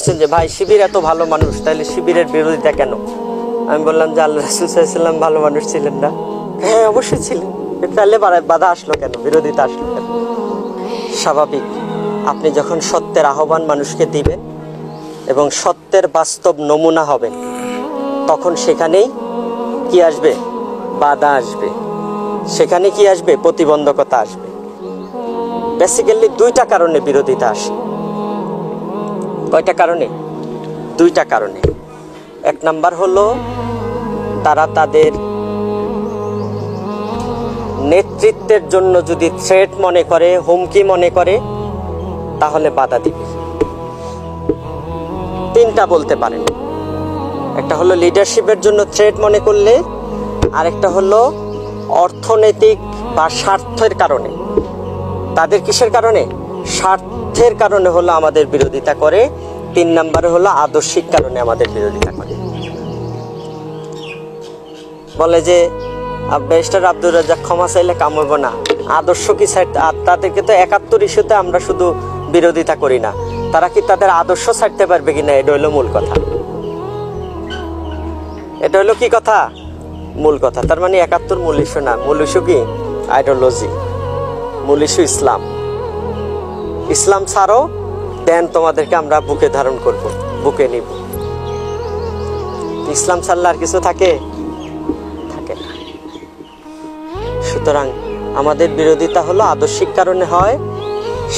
যে ভাই শিবির এত ভালো মানুষ, তাহলে শিবিরের বিরোধিতা কেন? আমি বললাম যে আল্লাহ রাসূল সাল্লাল্লাহু আলাইহি ওয়াসাল্লাম ভালো মানুষ ছিলেন না? হ্যাঁ অবশ্যই ছিলেন, তাহলে বাধা আসলো কেন, বিরোধিতা আসলো কেন? স্বাভাবিক, আপনি যখন সত্যের আহ্বান মানুষকে দিবেন এবং সত্যের বাস্তব নমুনা হবেন, তখন সেখানেই কি আসবে? বাধা আসবে। সেখানে কি আসবে? প্রতিবন্ধকতা আসবে। বেসিক্যালি দুইটা কারণে বিরোধিতা আসে। কয়টা কারণে? দুইটা কারণে। এক নাম্বার হলো তারা তাদের নেতৃত্বের জন্য যদি থ্রেট মনে করে, হুমকি মনে করে, তাহলে বাধা দিবে। তিনটা বলতে পারেন। একটা হলো লিডারশিপের জন্য থ্রেট মনে করলে, আরেকটা হলো অর্থনৈতিক বা স্বার্থের কারণে। তাদের কিসের কারণে? স্বার্থের কারণে হলো আমাদের বিরোধিতা করে। তিন নম্বরে হলো আদর্শিক কারণে আমাদের বিরোধিতা করে। বলে যে ব্যারিস্টার আব্দুর রাজ্জাক ক্ষমা চাইলে কাম হইব না, আদর্শ কি? তাদেরকে তো ৭১ ইস্যুতে আমরা শুধু বিরোধিতা করি না, তারা কি তাদের আদর্শ ছাড়তে পারবে কিনা? এটা হইলো মূল কথা। এটা হলো কি কথা? মূল কথা। তার মানে ৭১ মূল ইস্যু না, মূল ইস্যু কি? আইডিওলজি। মূল ইস্যু ইসলাম। ইসলাম ছাড়ো, দেন তোমাদেরকে আমরা বুকে ধারণ করব, বুকে নিব। ইসলাম ছাড়লে আর কিছু থাকে? থাকে না। সুতরাং আমাদের বিরোধিতা হলো আদর্শিক কারণে হয়,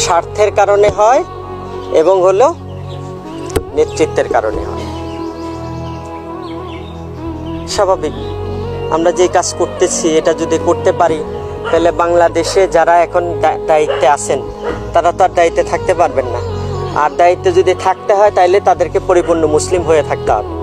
স্বার্থের কারণে হয়, এবং হলো নেতৃত্বের কারণে হয়। স্বাভাবিক, আমরা যে কাজ করতেছি এটা যদি করতে পারি, তাহলে বাংলাদেশে যারা এখন দায়িত্বে আছেন তারা তো আর দায়িত্বে থাকতে পারবেন না। আর দায়িত্বে যদি থাকতে হয়, তাহলে তাদেরকে পরিপূর্ণ মুসলিম হয়ে থাকতে হবে।